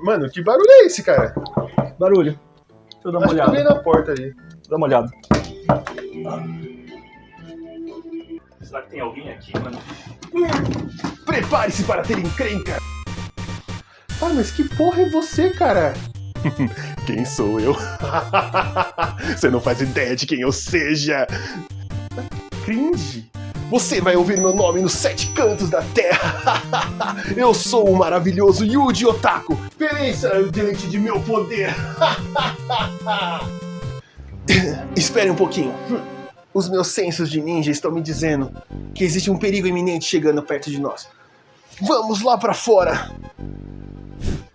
Mano, que barulho é esse, cara? Barulho. Deixa eu dar uma olhada. Acho que eu vi na porta ali. Dá uma olhada. Será que tem alguém aqui, mano? Prepare-se para ter encrenca! Ah, mas que porra é você, cara? Quem sou eu? Você não faz ideia de quem eu seja! Cringe! Você vai ouvir meu nome nos 7 cantos da terra! Eu sou o maravilhoso Yuji Otaku! Pereça diante de meu poder! Espere um pouquinho. Os meus sensos de ninja estão me dizendo que existe um perigo iminente chegando perto de nós. Vamos lá pra fora!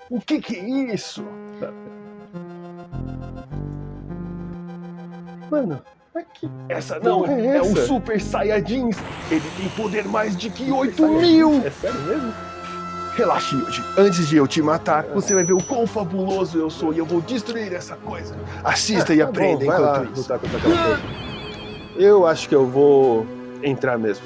O que é isso? Mano, aqui. Essa não é o Super Saiyajins. Ele tem poder mais de que 8.000. É sério mesmo? Relaxe, Yuji. Antes de eu te matar, você vai ver o quão fabuloso eu sou e eu vou destruir essa coisa. Assista e aprenda enquanto isso. Eu acho que eu vou entrar mesmo.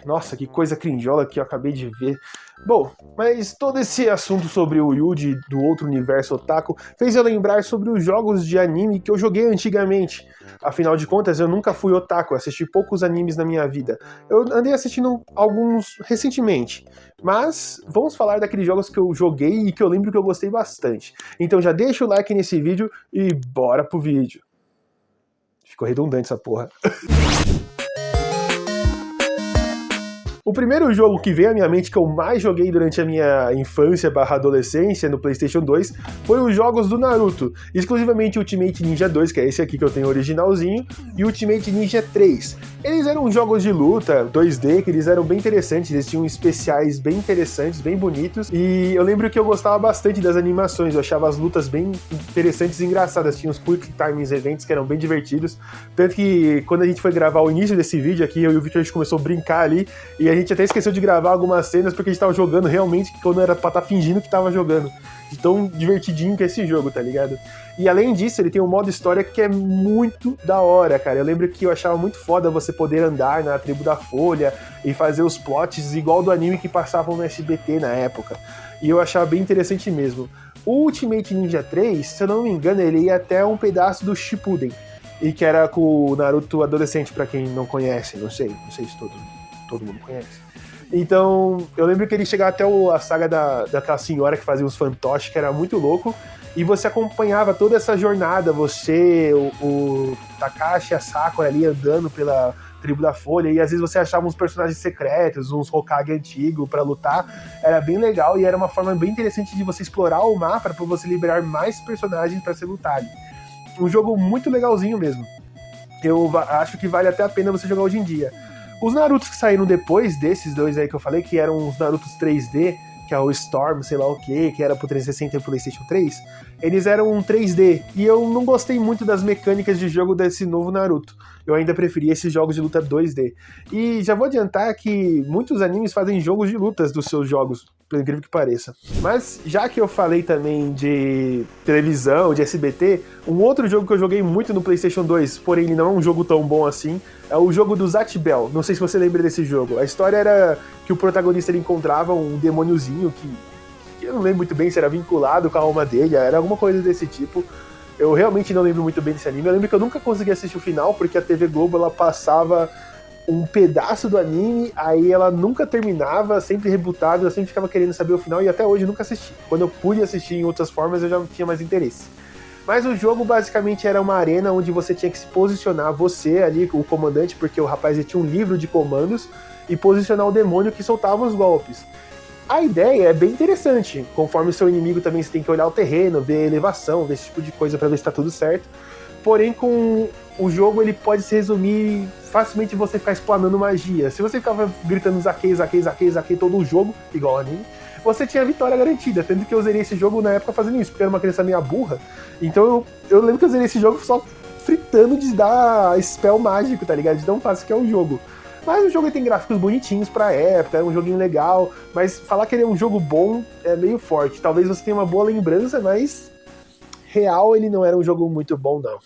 Nossa, que coisa crinjola que eu acabei de ver. Bom, mas todo esse assunto sobre o Yuji do outro universo otaku fez eu lembrar sobre os jogos de anime que eu joguei antigamente. Afinal de contas, eu nunca fui otaku, assisti poucos animes na minha vida. Eu andei assistindo alguns recentemente, mas vamos falar daqueles jogos que eu joguei e que eu lembro que eu gostei bastante. Então já deixa o like nesse vídeo e bora pro vídeo. Ficou redundante essa porra. O primeiro jogo que veio à minha mente que eu mais joguei durante a minha infância / adolescência no PlayStation 2 foi os jogos do Naruto, exclusivamente Ultimate Ninja 2, que é esse aqui que eu tenho originalzinho, e Ultimate Ninja 3. Eles eram jogos de luta 2D, que eles eram bem interessantes, eles tinham especiais bem interessantes, bem bonitos, e eu lembro que eu gostava bastante das animações, eu achava as lutas bem interessantes e engraçadas, tinha os Quick Time Events que eram bem divertidos, tanto que quando a gente foi gravar o início desse vídeo aqui, eu e o Victor a gente começou a brincar ali, e a gente até esqueceu de gravar algumas cenas porque a gente tava jogando realmente quando era pra estar fingindo que tava jogando. De tão divertidinho que é esse jogo, tá ligado? E além disso, ele tem um modo história que é muito da hora, cara. Eu lembro que eu achava muito foda você poder andar na tribo da Folha e fazer os plots igual do anime que passavam no SBT na época. E eu achava bem interessante mesmo. O Ultimate Ninja 3, se eu não me engano, ele ia até um pedaço do Shippuden. E que era com o Naruto adolescente, pra quem não conhece, não sei se todo mundo conhece. Então, eu lembro que ele chegava até a saga daquela senhora que fazia os fantoches, que era muito louco, e você acompanhava toda essa jornada, você, o Takashi e a Sakura ali andando pela tribo da Folha, e às vezes você achava uns personagens secretos, uns Hokage antigos pra lutar, era bem legal, e era uma forma bem interessante de você explorar o mapa pra você liberar mais personagens pra se lutar ali. Um jogo muito legalzinho mesmo. Eu acho que vale até a pena você jogar hoje em dia. Os Narutos que saíram depois desses dois aí que eu falei, que eram os Narutos 3D, que é o Storm, sei lá o que era pro 360 e pro PlayStation 3, eles eram um 3D, e eu não gostei muito das mecânicas de jogo desse novo Naruto. Eu ainda preferia esses jogos de luta 2D. E já vou adiantar que muitos animes fazem jogos de lutas dos seus jogos, por incrível que pareça. Mas já que eu falei também de televisão, de SBT, um outro jogo que eu joguei muito no PlayStation 2, porém ele não é um jogo tão bom assim, é o jogo do Zatch Bell. Não sei se você lembra desse jogo. A história era que o protagonista ele encontrava um demôniozinho que eu não lembro muito bem se era vinculado com a alma dele, era alguma coisa desse tipo. Eu realmente não lembro muito bem desse anime. Eu lembro que eu nunca consegui assistir o final, porque a TV Globo ela passava um pedaço do anime, aí ela nunca terminava, sempre rebutava, eu sempre ficava querendo saber o final, e até hoje eu nunca assisti. Quando eu pude assistir em outras formas, eu já não tinha mais interesse. Mas o jogo basicamente era uma arena onde você tinha que se posicionar, você ali, o comandante, porque o rapaz ele tinha um livro de comandos, e posicionar o demônio que soltava os golpes. A ideia é bem interessante, conforme o seu inimigo também você tem que olhar o terreno, ver a elevação, ver esse tipo de coisa pra ver se tá tudo certo. Porém, com o jogo ele pode se resumir facilmente você ficar explanando magia. Se você ficava gritando Zakei, Zakei, Zakei, Zakei todo o jogo, igual anime, você tinha vitória garantida, tanto que eu zerei esse jogo na época fazendo isso, porque eu era uma criança meio burra, então eu lembro que eu zerei esse jogo só fritando de dar spell mágico, tá ligado? De tão fácil que é o jogo. Mas o jogo tem gráficos bonitinhos pra época, é um joguinho legal, mas falar que ele é um jogo bom é meio forte. Talvez você tenha uma boa lembrança, mas real ele não era um jogo muito bom, não.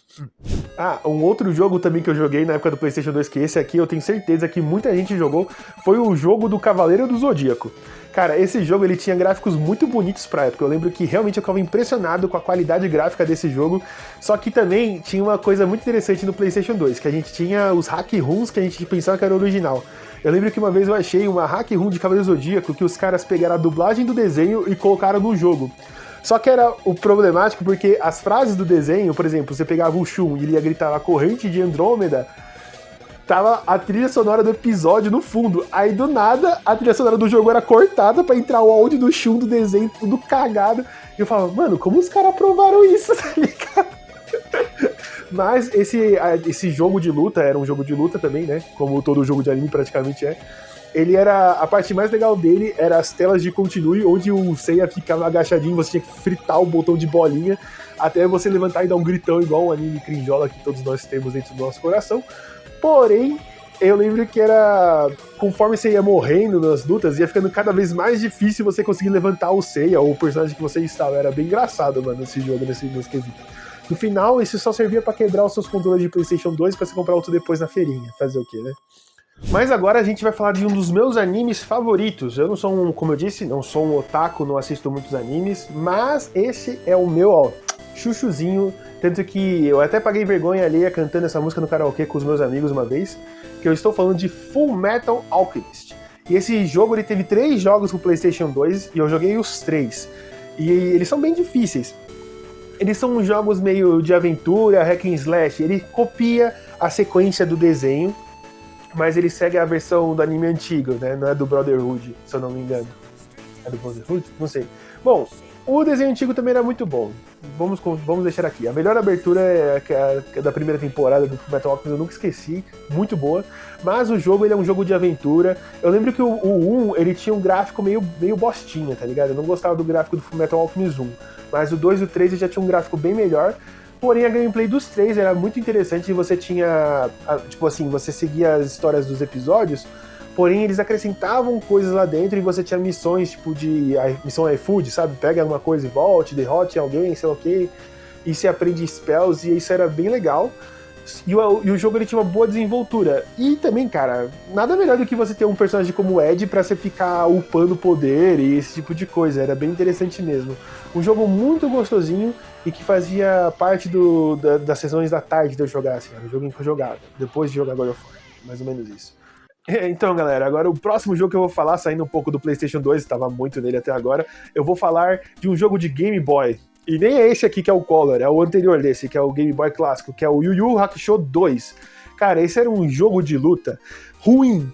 Ah, um outro jogo também que eu joguei na época do PlayStation 2, que esse aqui eu tenho certeza que muita gente jogou, foi o jogo do Cavaleiro do Zodíaco. Cara, esse jogo ele tinha gráficos muito bonitos pra época. Eu lembro que realmente eu ficava impressionado com a qualidade gráfica desse jogo. Só que também tinha uma coisa muito interessante no PlayStation 2, que a gente tinha os hack rooms que a gente pensava que era original. Eu lembro que uma vez eu achei uma hack room de Cavaleiro do Zodíaco que os caras pegaram a dublagem do desenho e colocaram no jogo. Só que era o problemático porque as frases do desenho, por exemplo, você pegava o Shun e ele ia gritar a corrente de Andrômeda, tava a trilha sonora do episódio no fundo. Aí do nada, a trilha sonora do jogo era cortada pra entrar o áudio do Shun do desenho, tudo cagado. E eu falava, mano, como os caras aprovaram isso, tá ligado? Mas esse jogo de luta, era um jogo de luta também, né? Como todo jogo de anime praticamente é. Ele era. A parte mais legal dele era as telas de continue, onde o Seiya ficava agachadinho, você tinha que fritar o botão de bolinha até você levantar e dar um gritão igual o anime crinjola que todos nós temos dentro do nosso coração. Porém, eu lembro que era. Conforme você ia morrendo nas lutas, ia ficando cada vez mais difícil você conseguir levantar o Seiya ou o personagem que você estava. Era bem engraçado, mano, esse jogo nesse quesito. No final, isso só servia pra quebrar os seus controles de PlayStation 2 pra você comprar outro depois na feirinha. Fazer o quê, né? Mas agora a gente vai falar de um dos meus animes favoritos. Eu não sou como eu disse, não sou um otaku, não assisto muitos animes, mas esse é o meu, ó, chuchuzinho. Tanto que eu até paguei vergonha alheia cantando essa música no karaokê com os meus amigos uma vez, que eu estou falando de Full Metal Alchemist. E esse jogo, ele teve 3 jogos pro PlayStation 2 e eu joguei os 3. E eles são bem difíceis. Eles são jogos meio de aventura, hack and slash. Ele copia a sequência do desenho, mas ele segue a versão do anime antigo, né? Não é do Brotherhood, se eu não me engano. É do Brotherhood? Não sei. Bom, o desenho antigo também era muito bom. Vamos deixar aqui. A melhor abertura é a da primeira temporada do Fullmetal Alchemist, eu nunca esqueci. Muito boa. Mas o jogo, ele é um jogo de aventura. Eu lembro que o 1, ele tinha um gráfico meio bostinha, tá ligado? Eu não gostava do gráfico do Fullmetal Alchemist 1. Mas o 2 e o 3 já tinha um gráfico bem melhor. Porém, a gameplay dos 3 era muito interessante e você tinha, tipo assim, você seguia as histórias dos episódios, porém eles acrescentavam coisas lá dentro e você tinha missões, tipo de missão iFood, sabe? Pega alguma coisa e volte, derrote alguém, sei lá o quê, e você aprende spells e isso era bem legal. E o jogo, ele tinha uma boa desenvoltura. E também, cara, nada melhor do que você ter um personagem como o Ed pra você ficar upando poder e esse tipo de coisa. Era bem interessante mesmo. Um jogo muito gostosinho e que fazia parte das sessões da tarde de eu jogar, assim. Era um jogo que eu jogava, depois de jogar God of War. Mais ou menos isso. Então, galera, agora o próximo jogo que eu vou falar, saindo um pouco do PlayStation 2, estava muito nele até agora, eu vou falar de um jogo de Game Boy. E nem é esse aqui que é o Color, é o anterior desse, que é o Game Boy clássico, que é o Yu Yu Hakusho 2. Cara, esse era um jogo de luta ruim.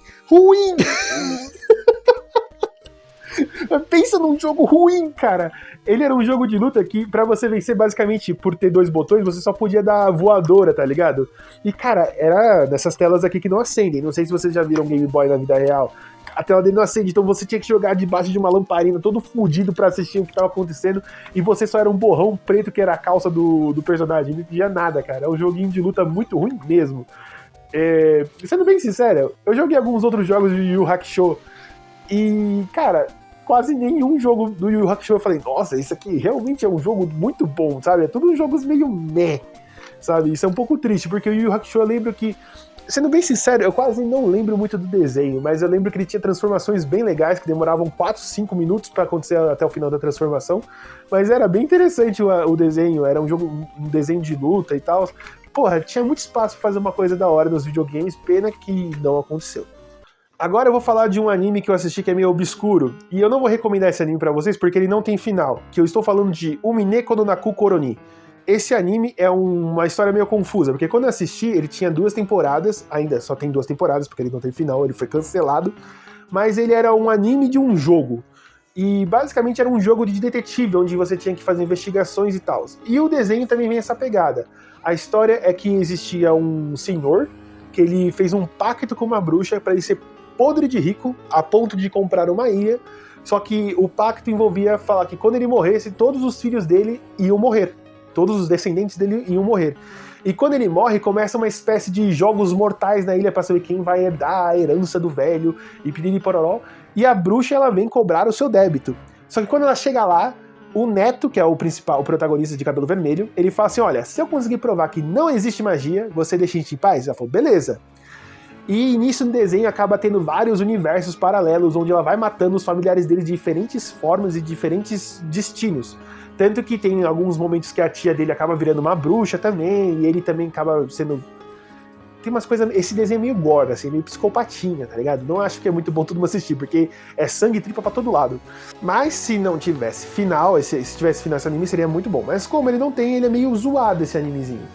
Pensa num jogo ruim, cara. Ele era um jogo de luta que, pra você vencer, basicamente, por ter 2 botões, você só podia dar voadora, tá ligado? E, cara, era dessas telas aqui que não acendem. Não sei se vocês já viram Game Boy na vida real. A tela dele não acende, então você tinha que jogar debaixo de uma lamparina, todo fudido pra assistir o que tava acontecendo, e você só era um borrão preto que era a calça do personagem. Não tinha nada, cara. É um joguinho de luta muito ruim mesmo. Sendo bem sincero, eu joguei alguns outros jogos de Yu Yu Hakusho, e, cara, quase nenhum jogo do Yu Yu Hakusho eu falei, nossa, isso aqui realmente é um jogo muito bom, sabe? É tudo jogos meio meh, sabe? Isso é um pouco triste, porque o Yu Yu Hakusho eu lembro que, sendo bem sincero, eu quase não lembro muito do desenho, mas eu lembro que ele tinha transformações bem legais, que demoravam 4, 5 minutos pra acontecer até o final da transformação, mas era bem interessante o desenho, era um desenho de luta e tal. Porra, tinha muito espaço pra fazer uma coisa da hora nos videogames, pena que não aconteceu. Agora eu vou falar de um anime que eu assisti que é meio obscuro, e eu não vou recomendar esse anime pra vocês porque ele não tem final, que eu estou falando de Umineko no Naku Koroni. Esse anime é uma história meio confusa, porque quando eu assisti, ele tinha 2 temporadas, ainda só tem 2 temporadas, porque ele não tem final, ele foi cancelado, mas ele era um anime de um jogo. E basicamente era um jogo de detetive, onde você tinha que fazer investigações e tal. E o desenho também vem essa pegada. A história é que existia um senhor, que ele fez um pacto com uma bruxa para ele ser podre de rico, a ponto de comprar uma ilha, só que o pacto envolvia falar que quando ele morresse, todos os filhos dele iam morrer. Todos os descendentes dele iam morrer. E quando ele morre, começa uma espécie de jogos mortais na ilha pra saber quem vai herdar a herança do velho e piriri pororó. E a bruxa, ela vem cobrar o seu débito. Só que quando ela chega lá, O Neto, que é o protagonista de cabelo vermelho, ele fala assim, olha, se eu conseguir provar que não existe magia, você deixa a gente em paz? Ela falou, beleza. E nisso no desenho acaba tendo vários universos paralelos, onde ela vai matando os familiares dele de diferentes formas e diferentes destinos. Tanto que tem alguns momentos que a tia dele acaba virando uma bruxa também, e ele também acaba sendo... Tem umas coisas... Esse desenho é meio gore, assim, meio psicopatinha, tá ligado? Não acho que é muito bom todo mundo assistir, porque é sangue e tripa pra todo lado. Mas se não tivesse final, se tivesse final esse anime, seria muito bom. Mas como ele não tem, ele é meio zoado, esse animezinho.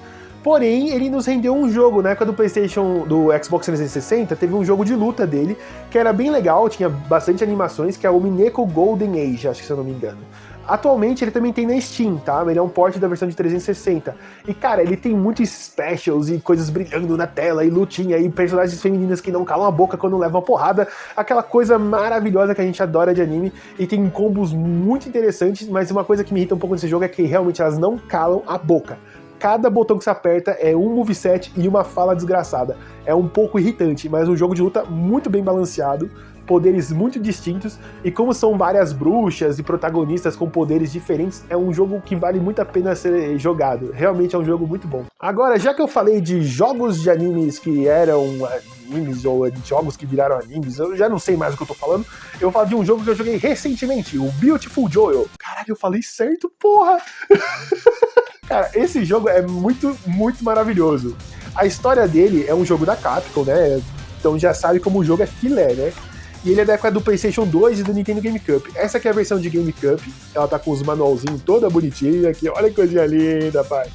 Porém, ele nos rendeu um jogo, na época do PlayStation, do Xbox 360, teve um jogo de luta dele, que era bem legal, tinha bastante animações, que é o Mineko Golden Age, acho que se eu não me engano. Atualmente ele também tem na Steam, tá? Ele é um port da versão de 360. E, cara, ele tem muitos specials e coisas brilhando na tela, e lutinha, e personagens femininas que não calam a boca quando levam a porrada. Aquela coisa maravilhosa que a gente adora de anime. E tem combos muito interessantes, mas uma coisa que me irrita um pouco nesse jogo é que realmente elas não calam a boca. Cada botão que você aperta é um moveset e uma fala desgraçada. É um pouco irritante, mas um jogo de luta muito bem balanceado, poderes muito distintos, e como são várias bruxas e protagonistas com poderes diferentes, é um jogo que vale muito a pena ser jogado. Realmente é um jogo muito bom. Agora, já que eu falei de jogos de animes que eram animes, ou de jogos que viraram animes, eu já não sei mais o que eu tô falando, eu vou falar de um jogo que eu joguei recentemente, o Beautiful Joe. Caralho, eu falei certo, porra! Cara, esse jogo é muito, muito maravilhoso. A história dele é um jogo da Capcom, né? Então já sabe como o jogo é filé, né? E ele é da época do PlayStation 2 e do Nintendo GameCube. Essa aqui é a versão de GameCube. Ela tá com os manualzinhos toda bonitinha aqui. Olha que coisinha linda, pai.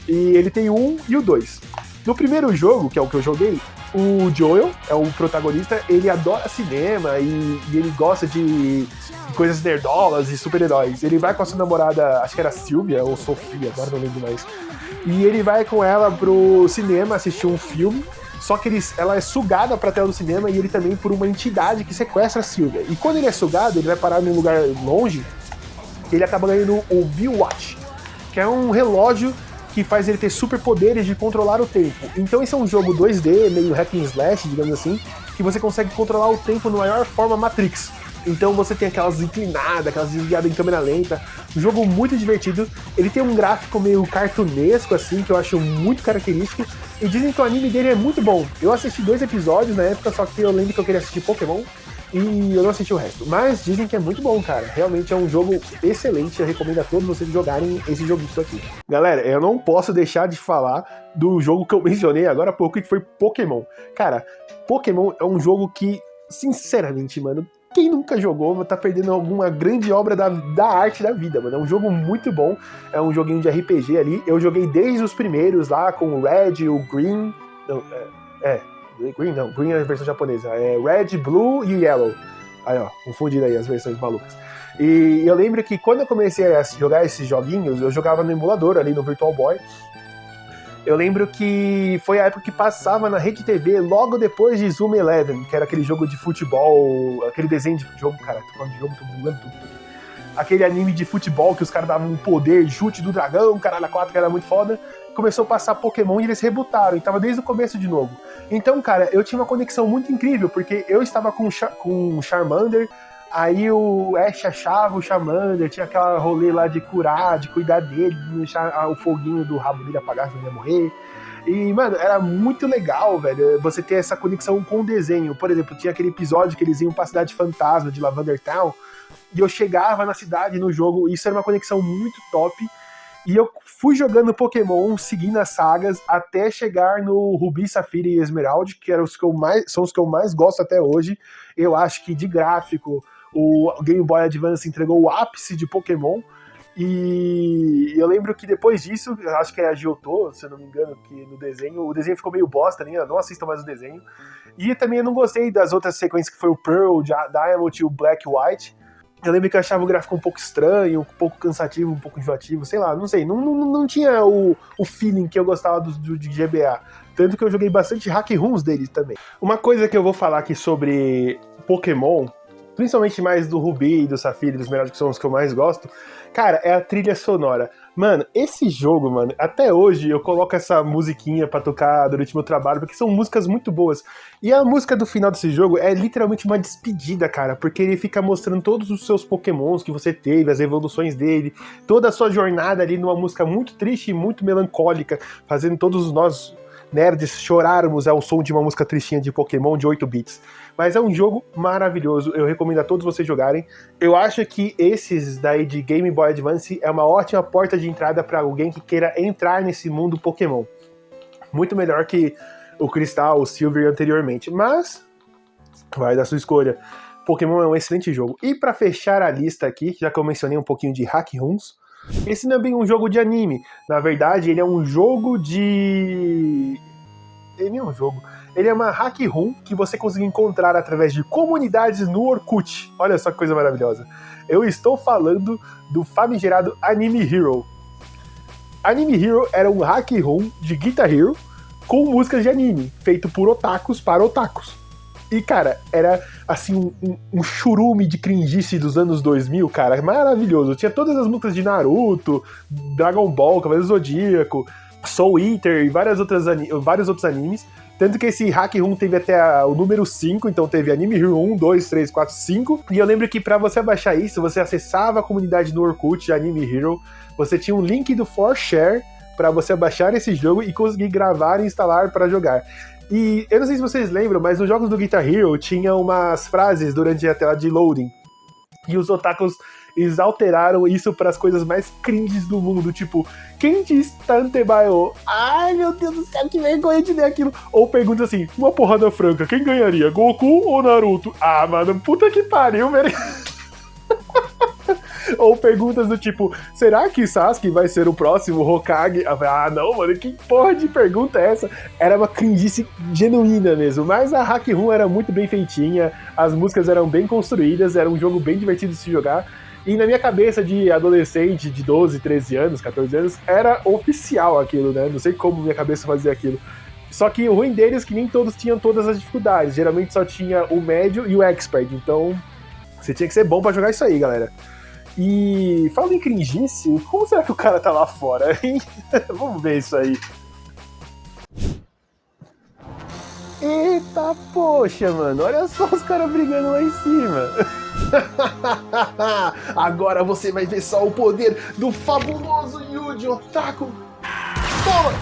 E ele tem o 1 e o 2. No primeiro jogo, que é o que eu joguei, o Joel é o protagonista, ele adora cinema e ele gosta de coisas nerdolas e super-heróis. Ele vai com a sua namorada, acho que era Sylvia ou Sofia, agora não lembro mais. E ele vai com ela pro cinema assistir um filme, só que ela é sugada pra tela do cinema e ele também por uma entidade que sequestra a Sylvia. E quando ele é sugado, ele vai parar num lugar longe, que ele acaba ganhando o V-Watch, que é um relógio que faz ele ter superpoderes de controlar o tempo. Então esse é um jogo 2D, meio hack and slash, digamos assim, que você consegue controlar o tempo na maior forma Matrix. Então você tem aquelas inclinadas, aquelas desviadas em câmera lenta. Um jogo muito divertido. Ele tem um gráfico meio cartunesco, assim, que eu acho muito característico. E dizem que o anime dele é muito bom. Eu assisti 2 episódios na época, só que eu lembro que eu queria assistir Pokémon e eu não assisti o resto. Mas dizem que é muito bom, cara. Realmente é um jogo excelente. Eu recomendo a todos vocês jogarem esse joguinho aqui. Galera, eu não posso deixar de falar do jogo que eu mencionei agora há pouco, que foi Pokémon. Cara, Pokémon é um jogo que, sinceramente, mano, quem nunca jogou tá perdendo alguma grande obra da arte da vida, mano. É um jogo muito bom, é um joguinho de RPG ali. Eu joguei desde os primeiros lá, com o Red, o Green... Não, Green não, Green é a versão japonesa. É Red, Blue e Yellow. Aí, ó, confundindo aí as versões malucas. E eu lembro que quando eu comecei a jogar esses joguinhos, eu jogava no emulador ali, no Virtual Boy. Eu lembro que foi a época que passava na Rede TV logo depois de Zoom Eleven, que era aquele jogo de futebol, aquele desenho de jogo, cara, tô falando de jogo, tô mudando tudo. Aquele anime de futebol que os caras davam um poder, chute do dragão, caralho, a 4 que era muito foda. Começou a passar Pokémon e eles rebutaram, e tava desde o começo de novo. Então, cara, eu tinha uma conexão muito incrível, porque eu estava com o Charmander, aí o Ash achava o Charmander, tinha aquela rolê lá de curar, de cuidar dele, de deixar o foguinho do rabo dele apagar, senão ele ia morrer. E, mano, era muito legal, velho, você ter essa conexão com o desenho. Por exemplo, tinha aquele episódio que eles iam pra Cidade Fantasma de Lavender Town, e eu chegava na cidade, no jogo, e isso era uma conexão muito top. E eu fui jogando Pokémon, seguindo as sagas, até chegar no Rubi, Safira e Esmeralda, que eram são os que eu mais gosto até hoje. Eu acho que de gráfico, o Game Boy Advance entregou o ápice de Pokémon. E eu lembro que depois disso, acho que é a Giotto, se eu não me engano, que no desenho, o desenho ficou meio bosta, né? Eu não assisto mais o desenho. E também eu não gostei das outras sequências, que foi o Pearl, Diamond e o Black White. Eu lembro que eu achava o gráfico um pouco estranho, um pouco cansativo, um pouco enjoativo, sei lá, não sei. Não tinha o feeling que eu gostava de GBA. Tanto que eu joguei bastante hack rooms dele também. Uma coisa que eu vou falar aqui sobre Pokémon, principalmente mais do Rubi e do Safira, dos melhores que são os que eu mais gosto, cara, é a trilha sonora. Mano, esse jogo, mano, até hoje eu coloco essa musiquinha pra tocar durante meu trabalho, porque são músicas muito boas. E a música do final desse jogo é literalmente uma despedida, cara, porque ele fica mostrando todos os seus pokémons que você teve, as evoluções dele, toda a sua jornada ali numa música muito triste e muito melancólica, fazendo todos nós nerds chorarmos ao som de uma música tristinha de Pokémon de 8 bits. Mas é um jogo maravilhoso, eu recomendo a todos vocês jogarem. Eu acho que esses daí de Game Boy Advance é uma ótima porta de entrada para alguém que queira entrar nesse mundo Pokémon. Muito melhor que o Crystal, o Silver anteriormente, mas vai da sua escolha. Pokémon é um excelente jogo. E para fechar a lista aqui, já que eu mencionei um pouquinho de Hack Runs, esse não é bem um jogo de anime. Na verdade, ele é um jogo de... Ele é um jogo. Ele é uma hack room que você consegue encontrar através de comunidades no Orkut. Olha só que coisa maravilhosa. Eu estou falando do famigerado Anime Hero. Anime Hero era um hack room de Guitar Hero com músicas de anime, feito por otakus para otakus. E, cara, era, assim, um churume de cringice dos anos 2000, cara, maravilhoso. Tinha todas as músicas de Naruto, Dragon Ball, Cavaleiro do Zodíaco, Soul Eater e vários outros animes. Tanto que esse Hack Room teve até o número 5, então teve Anime Hero 1, 2, 3, 4, 5. E eu lembro que pra você baixar isso, você acessava a comunidade no Orkut de Anime Hero, você tinha um link do 4Share pra você baixar esse jogo e conseguir gravar e instalar pra jogar. E eu não sei se vocês lembram, mas nos jogos do Guitar Hero tinha umas frases durante a tela de loading. E os otakus, eles alteraram isso para as coisas mais cringes do mundo, tipo, quem diz Tantebayo? Ai, meu Deus do céu, que vergonha de ler aquilo. Ou pergunta assim, uma porrada franca, quem ganharia, Goku ou Naruto? Ah, mano, puta que pariu, velho. Ou perguntas do tipo, será que Sasuke vai ser o próximo Hokage? Ah, não, mano, que porra de pergunta é essa? Era uma cringice genuína mesmo, mas a Hack Room era muito bem feitinha, as músicas eram bem construídas, era um jogo bem divertido de se jogar, e na minha cabeça de adolescente de 12, 13 anos, 14 anos, era oficial aquilo, né? Não sei como minha cabeça fazia aquilo. Só que o ruim deles é que nem todos tinham todas as dificuldades, geralmente só tinha o médio e o expert, então você tinha que ser bom pra jogar isso aí, galera. E falando em cringice, como será que o cara tá lá fora, hein? Vamos ver isso aí. Eita, poxa, mano, olha só os caras brigando lá em cima. Agora você vai ver só o poder do fabuloso Yuji Otaku. Toma!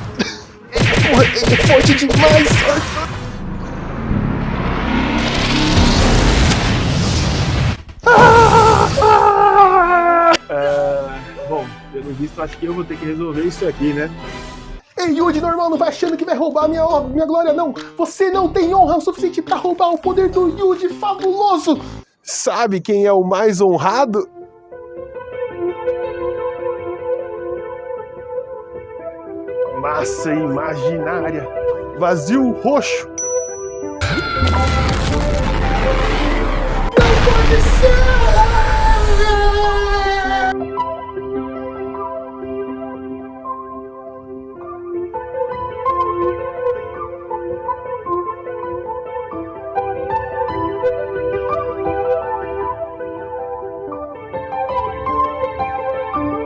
Porra, ele é forte demais! Bom, pelo visto, acho que eu vou ter que resolver isso aqui, né? Ei, Yuji normal, não vai achando que vai roubar minha glória, não! Você não tem honra o suficiente pra roubar o poder do Yuji fabuloso! Sabe quem é o mais honrado? Massa imaginária, vazio roxo. Não pode ser!